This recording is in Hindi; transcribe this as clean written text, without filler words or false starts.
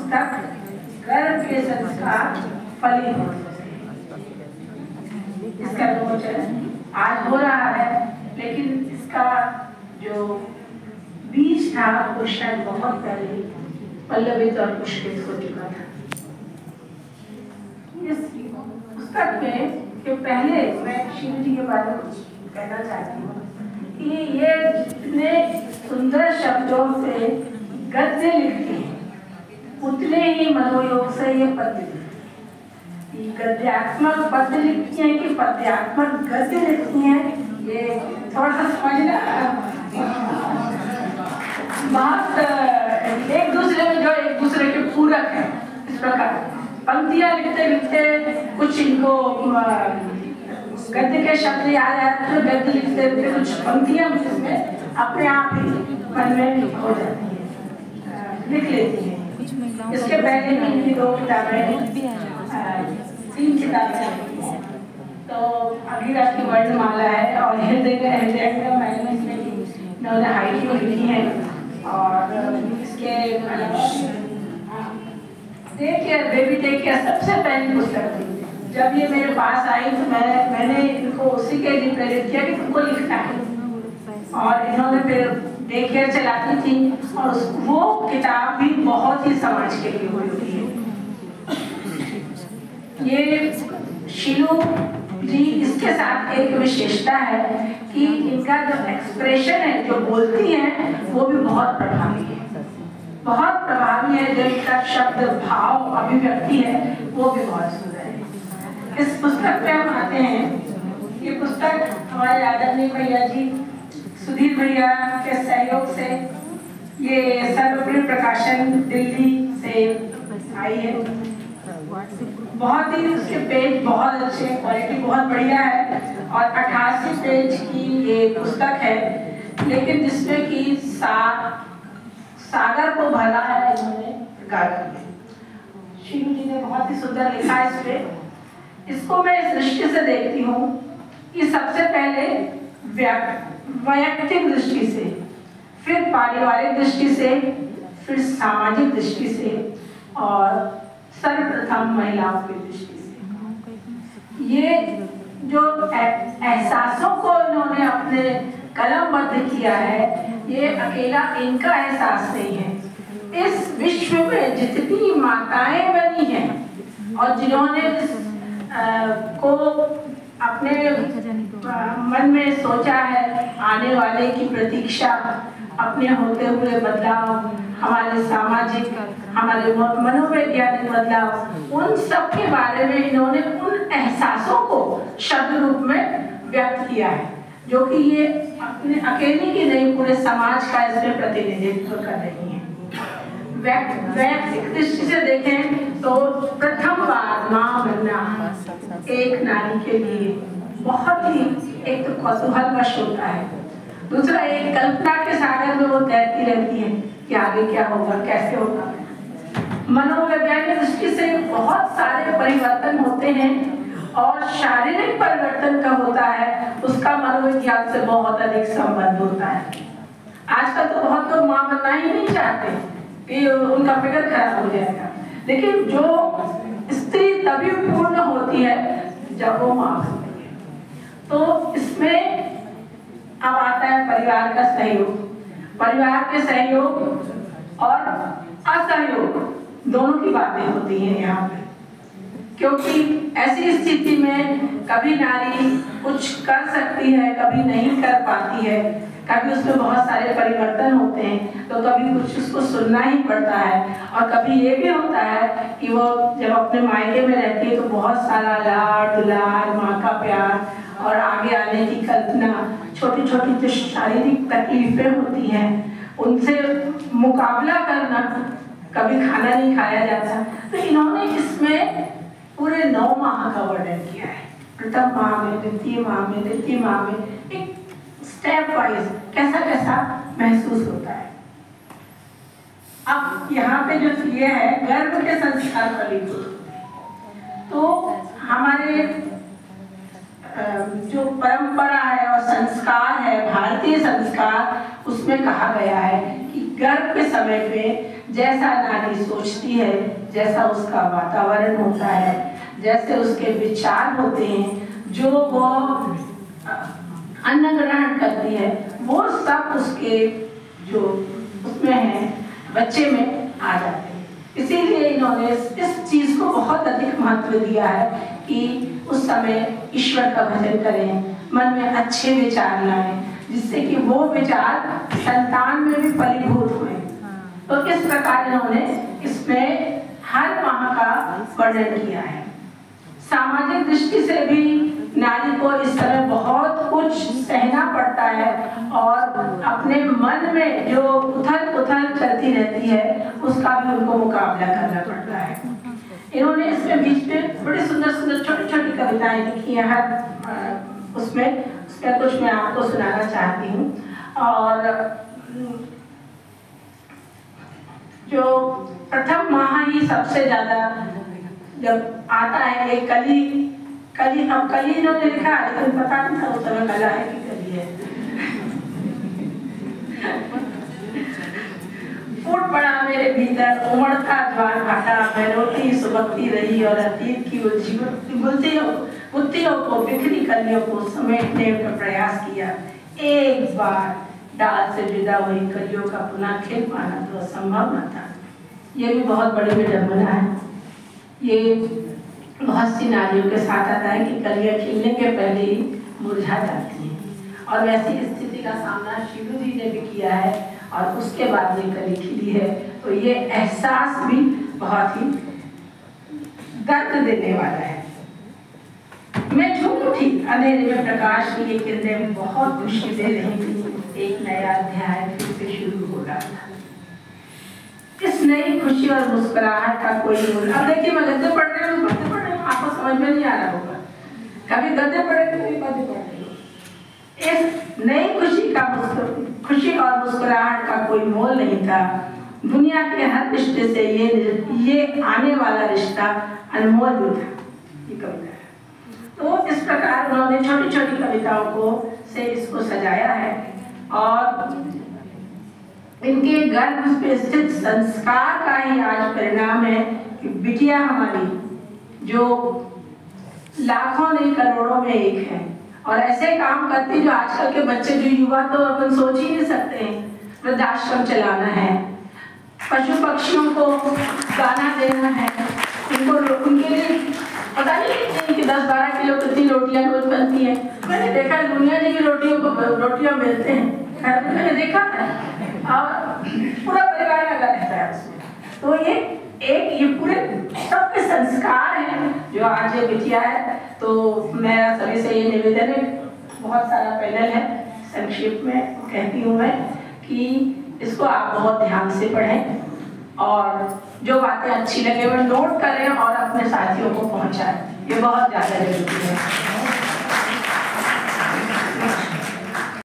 पुस्तक गर्भ के संस्कार फलीभूत। इसका विमोचन आज हो रहा है, लेकिन इसका जो बीज था वो शायद बहुत पहले पल्लवित और पुष्पित हो चुका था। इस पुस्तक में के पहले मैं शिव जी के बारे में कहना चाहती हूँ कि ये जितने सुंदर शब्दों से गद्य लिखती हैं, उतने ही मनोयोग से ये पद्य गद्यात्मक पद्य लिखती हैं कि पद्यात्मक गद्य लिखती हैं, ये थोड़ा सा समझना बहुत एक दूसरे में जो एक दूसरे के पूरक है। इस प्रकार पंक्तियां लिखते लिखते कुछ इनको गद्य के शब्द याद आते हैं, गद्य लिखते लिखते कुछ पंक्तियां में अपने आप ही मन में हो जाती है, लिख लेती हैं। इसके पहले भी इनकी 2 किताबें 3 किताबें तो अगीरा की वर्णमाला है और हृदय मैंने हाइट में लिखी है। और इसके देखिए बेबी देखिए सबसे पहली पुस्तक थी। जब ये मेरे पास आई तो मैंने इनको उसी के लिए प्रेरित किया कि तुमको लिखना है, और इन्होंने फिर डे केयर चलाती थी और वो किताब भी बहुत ही समाज के लिए हुई है। ये शीलू जी, इसके साथ एक विशेषता है कि इनका जो एक्सप्रेशन है, जो बोलती हैं, वो भी बहुत प्रभावी है, बहुत प्रभावी है। जो इनका शब्द भाव अभिव्यक्ति है वो भी बहुत सुंदर है। इस पुस्तक पे हम आते हैं। ये पुस्तक हमारे आदरणीय भैया जी सुधीर भैया के सहयोग से ये सर्वप्रिय प्रकाशन दिल्ली से आई है। बहुत ही उसके पेज बहुत अच्छे, क्वालिटी बहुत बढ़िया है और 88 पेज की ये पुस्तक है, लेकिन जिसमें कि सागर को भरा है इन्होंने शिव जी ने बहुत ही सुंदर लिखा है इस पे। इसको मैं इस दृष्टि से देखती हूँ कि सबसे पहले वैयक्तिक दृष्टि से, फिर पारिवारिक दृष्टि से, फिर सामाजिक दृष्टि से और सर्वप्रथम महिलाओं की दृष्टि से। ये जो एहसासों को इन्होंने अपने कलमबद्ध किया है, ये अकेला इनका एहसास नहीं है। इस विश्व में जितनी माताएं बनी हैं और जिन्होंने को अपने मन में सोचा है आने वाले की प्रतीक्षा, अपने होते हुए बदलाव, हमारे सामाजिक, हमारे मनोवैज्ञानिक बदलाव, उन सब के बारे में इन्होंने उन एहसासों को शब्द रूप में व्यक्त किया है, जो कि ये अपने अकेले की नहीं, पूरे समाज का इसमें प्रतिनिधित्व कर रही है। वैयक्तिक दृष्टि से देखें तो प्रथम बार मां बनना एक नारी के लिए बहुत ही एक तो कौतूहलवश होता है, दूसरा एक कल्पना के सागर में वो तैरती रहती है कि आगे क्या होगा, कैसे होगा। मनोवैज्ञानिक दृष्टि से बहुत सारे परिवर्तन होते हैं और शारीरिक परिवर्तन का होता है, उसका मनोविज्ञान से बहुत अधिक संबंध होता है। आजकल तो बहुत लोग मां बनना ही नहीं चाहते कि उनका फिगर खराब हो जाएगा, लेकिन जो स्त्री तभी पूर्ण होती है जब वो मां बनती है। तो इसमें अब आता है परिवार का सहयोग। परिवार के सहयोग और असहयोग दोनों की बातें होती हैं यहाँ पे, क्योंकि ऐसी स्थिति में कभी नारी कुछ कर सकती है, कभी नहीं कर पाती है, कभी उसमें बहुत सारे परिवर्तन होते हैं, तो कभी कुछ उसको सुनना ही पड़ता है, और कभी ये भी होता है कि वो जब अपने मायके में रहती है तो बहुत सारा लाड दुलार, माँ का प्यार और आगे आने की कल्पना, छोटी छोटी जो शारीरिक तकलीफें होती हैं उनसे मुकाबला करना, कभी खाना नहीं खाया जाता। तो इन्होंने इसमें पूरे 9 माह का वर्णन किया है। प्रथम माह में, द्वितीय माह में, तृतीय माह में, एक स्टेप वाइज कैसा कैसा महसूस होता है। अब यहाँ पे जो ये है गर्भ के संस्कार फलीभूत, तो हमारे जो परंपरा है और संस्कार है, भारतीय संस्कार, उसमें कहा गया है कि गर्भ के समय पे जैसा नारी सोचती है, जैसा उसका वातावरण होता है, जैसे उसके विचार होते हैं, जो वो अन्न ग्रहण करती है, वो सब उसके जो उसमें है बच्चे में आ जाते हैं। इसीलिए इन्होंने इस चीज को बहुत अधिक महत्व दिया है कि उस समय ईश्वर का भजन करें, मन में अच्छे विचार लाएं, जिससे कि वो विचार संतान में भी फलीभूत हुए। तो इस प्रकार इन्होंने इसमें हर माह का वर्णन किया है। सामाजिक दृष्टि से भी नारी को इस समय बहुत कुछ सहना पड़ता है और अपने मन में जो उथल पुथल चलती रहती है उसका भी उनको मुकाबला करना पड़ता है। इन्होंने इसमें बीच में बड़ी सुंदर सुंदर छोटी छोटी कविताएं लिखी हैं हर उसमें कुछ मैं आपको सुनाना चाहती हूँ। और जो प्रथम माह ही सबसे ज्यादा जब आता है एक कली इन्होंने लिखा है, लेकिन पता नहीं था उस समय कला है कि कली है। फूट पड़ा मेरे भीतर उमड़ता ज्वार भाटा, मैं रोटी सुबकती रही और अतीत की बुद्धियों को बिखरी कलियों को समेटने का प्रयास किया। एक बार डाल से जुदा हुई कलियों का पुनः खिल पाना तो असंभव न था। ये भी बहुत बड़ी विडंबना है। ये बहुत सी नारियों के साथ आता है कि कलियां खिलने के पहले ही मुरझा जाती हैं, और वैसी स्थिति का सामना शिवू जी ने भी किया है और उसके बाद ये कली खिली है। तो ये एहसास भी बहुत ही दर्द देने वाला है। मैं झूम उठी अंधेरे में प्रकाश की ये किरणें बहुत खुशी दे रही थी। एक नया अध्याय फिर से शुरू हो रहा था। इस नई खुशी और मुस्कुराहट का कोई मूल, अब देखिए मैं गद्दे पढ़ रही हूँ, आपको समझ में नहीं आ रहा होगा, कभी गद्दे पढ़े कभी पद्य पढ़ रही हूँ। इस नई खुशी और मुस्कुराहट का कोई मोल नहीं था। दुनिया के हर रिश्ते से ये आने वाला रिश्ता अनमोल भी था। ये कविता है। तो इस प्रकार उन्होंने छोटी छोटी कविताओं को से इसको सजाया है और इनके गर्भ में स्थित संस्कार का ही आज परिणाम है कि बिटिया हमारी जो लाखों नहीं करोड़ों में एक है और ऐसे काम करती जो आजकल के बच्चे जो युवा तो अपन सोच ही नहीं सकते हैं। वृद्धाश्रम चलाना है, पशु पक्षियों को दाना देना है, उनके लिए पता नहीं कि 10-12 किलो कितनी रोटियां रोज बनती है। मैंने देखा दुनिया जी की रोटियां मिलते हैं, मैंने देखा है और पूरा परिवार लगा रहता है उसमें। तो ये पूरे सबके संस्कार हैं जो आज ये बिटिया है। तो मेरा सभी से ये निवेदन है, बहुत सारा पैनल है, संक्षेप में कहती हूँ मैं कि इसको आप बहुत ध्यान से पढ़ें और जो बातें अच्छी लगे वो नोट करें और अपने साथियों को पहुंचाएं। ये बहुत ज़्यादा जरूरी है।